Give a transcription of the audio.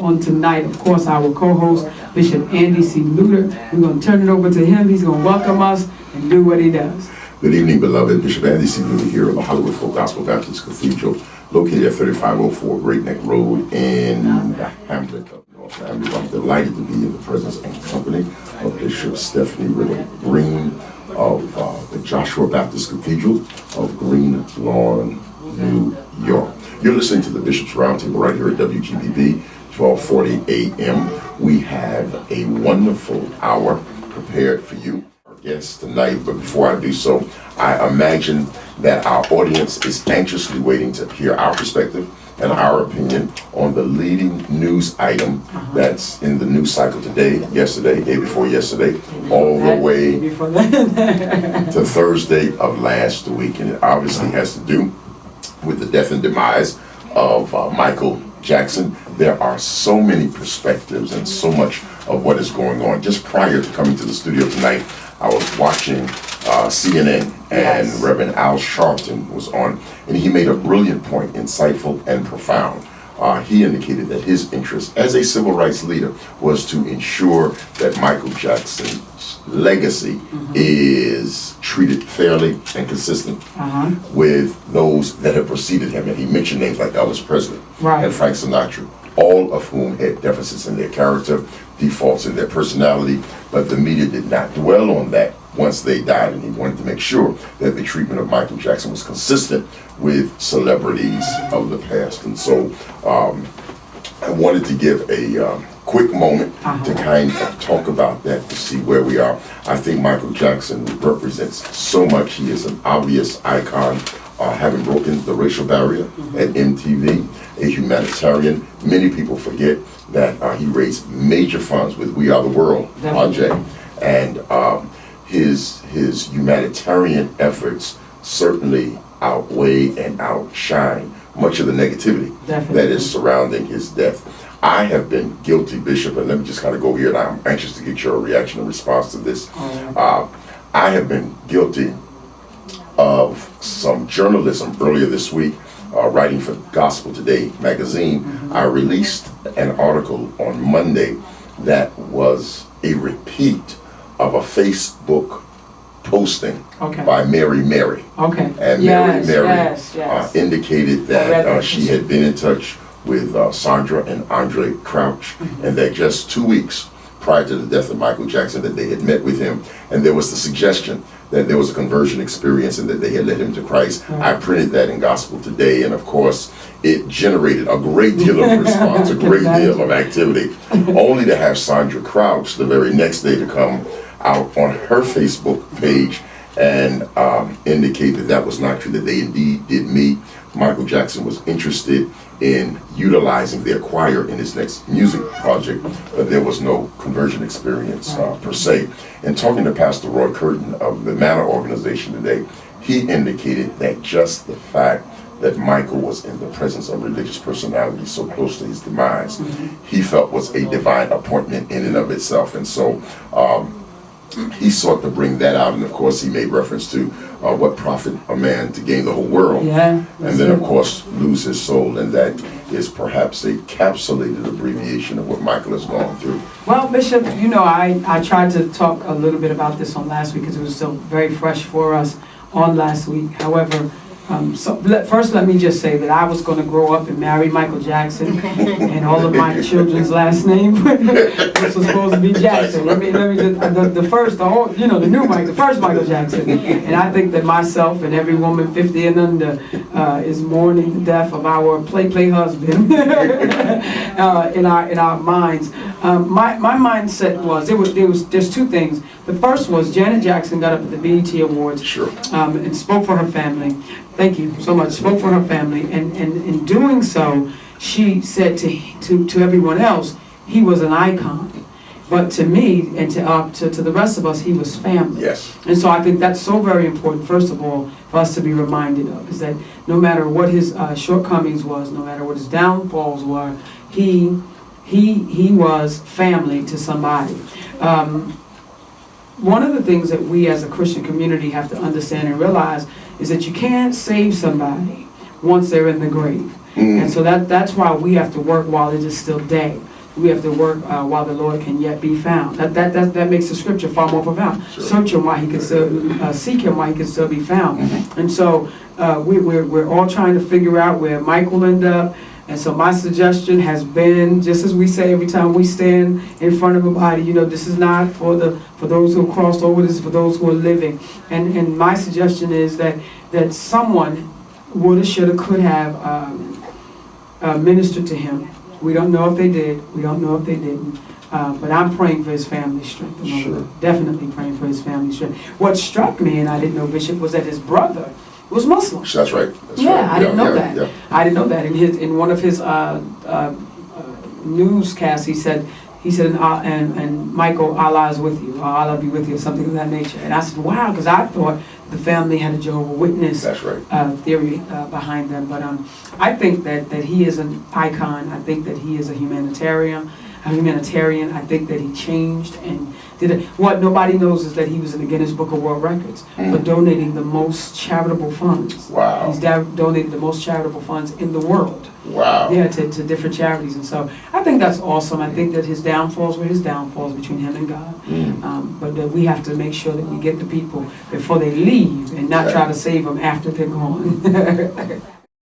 on tonight. Of course, our co-host, Bishop Andy C. Luter. We're going to turn it over to him. He's going to welcome us and do what he does. Good evening, beloved. Bishop Andy C. Luter here of the Hollywood Folk Gospel Baptist Cathedral, located at 3504 Great Neck Road in the Hamlet of North Miami. I'm delighted to be in the presence and company of Bishop Stephanie Riddle Green of the Joshua Baptist Cathedral of Green Lawn, New York. You're listening to the Bishop's Roundtable right here at WGBB, 1240 AM. We have a wonderful hour prepared for you, our guests tonight. But before I do so, I imagine that our audience is anxiously waiting to hear our perspective and our opinion on the leading news item that's in the news cycle today, yesterday, day before yesterday, all the way to Thursday of last week. And it obviously has to do with the death and demise of Michael Jackson. There are so many perspectives and so much of what is going on. Just prior to coming to the studio tonight, I was watching CNN, and Reverend Al Sharpton was on, and he made a brilliant point, insightful and profound. He indicated that his interest as a civil rights leader was to ensure that Michael Jackson's legacy is treated fairly and consistent with those that have preceded him. And he mentioned names like Elvis Presley and Frank Sinatra, all of whom had deficits in their character, defaults in their personality, but the media did not dwell on that once they died, and he wanted to make sure that the treatment of Michael Jackson was consistent with celebrities of the past. And so I wanted to give a quick moment to kind of talk about that, to see where we are. I think Michael Jackson represents so much. He is an obvious icon, having broken the racial barrier at MTV, a humanitarian. Many people forget that he raised major funds with We Are the World project, and his humanitarian efforts certainly outweigh and outshine much of the negativity that is surrounding his death. I have been guilty, Bishop, and let me just kind of go here, and I'm anxious to get your reaction and response to this. I have been guilty of some journalism earlier this week, writing for Gospel Today magazine. I released an article on Monday that was a repeat of a Facebook posting by Mary. And Mary indicated that she had been in touch with Sandra and Andre Crouch, and that just 2 weeks prior to the death of Michael Jackson that they had met with him, and there was the suggestion that there was a conversion experience and that they had led him to Christ. I printed that in Gospel Today, and of course it generated a great deal of response, a great deal of activity, only to have Sandra Crouch the very next day to come out on her Facebook page and indicate that that was not true, that they indeed did meet. Michael Jackson was interested in utilizing their choir in his next music project, but there was no conversion experience per se. And talking to Pastor Roy Curtin of the Manor organization today, he indicated that just the fact that Michael was in the presence of religious personalities so close to his demise, he felt was a divine appointment in and of itself. And so he sought to bring that out, and of course he made reference to what profit a man to gain the whole world, and then of course lose his soul, and that is perhaps a capsulated abbreviation of what Michael has gone through. Well, Bishop, you know, I tried to talk a little bit about this on last week because it was still very fresh for us on last week. However, first let me just say that I was going to grow up and marry Michael Jackson, and all of my children's last name was supposed to be Jackson. Let me just the new first Michael Jackson. And I think that myself and every woman 50 and under is mourning the death of our play husband in our minds. My mindset was there's two things. The first was Janet Jackson got up at the BET Awards and spoke for her family. Thank you so much. Spoke for her family, and in doing so, she said to everyone else, he was an icon, but to me and to the rest of us, he was family. Yes. And so I think that's so very important. First of all, for us to be reminded of is that no matter what his shortcomings was, no matter what his downfalls were, he was family to somebody. One of the things that we as a Christian community have to understand and realize is that you can't save somebody once they're in the grave. And so that's why we have to work while it is still day. we have to work while the Lord can yet be found. That makes the scripture far more profound. Sure. Search him while he can still, seek him while he can still be found. Mhm. And so we're all trying to figure out where Mike will end up. And so my suggestion has been, just as we say every time we stand in front of a body, this is not for those who have crossed over, this is for those who are living. And my suggestion is that someone woulda, shoulda, could have ministered to him. We don't know if they did. We don't know if they didn't. But I'm praying for his family strength. Sure. Definitely praying for his family strength. What struck me, and I didn't know, Bishop, was that his brother was Muslim. That's right. That's Yeah, right. I didn't know that. Yeah. I didn't know that. In one of his newscasts, he said, and Michael, Allah is with you, or Allah be with you, or something of that nature. And I said, wow, because I thought the family had a Jehovah's Witness That's right. theory behind them. But I think that he is an icon. I think that he is a humanitarian. I think that he changed and did it. What nobody knows is that he was in the Guinness Book of World Records for donating the most charitable funds. Wow. He's donated the most charitable funds in the world. Wow. Yeah, to different charities. And so I think that's awesome. I think that his downfalls were his downfalls between him and God. But that we have to make sure that we get the people before they leave and not try to save them after they're gone.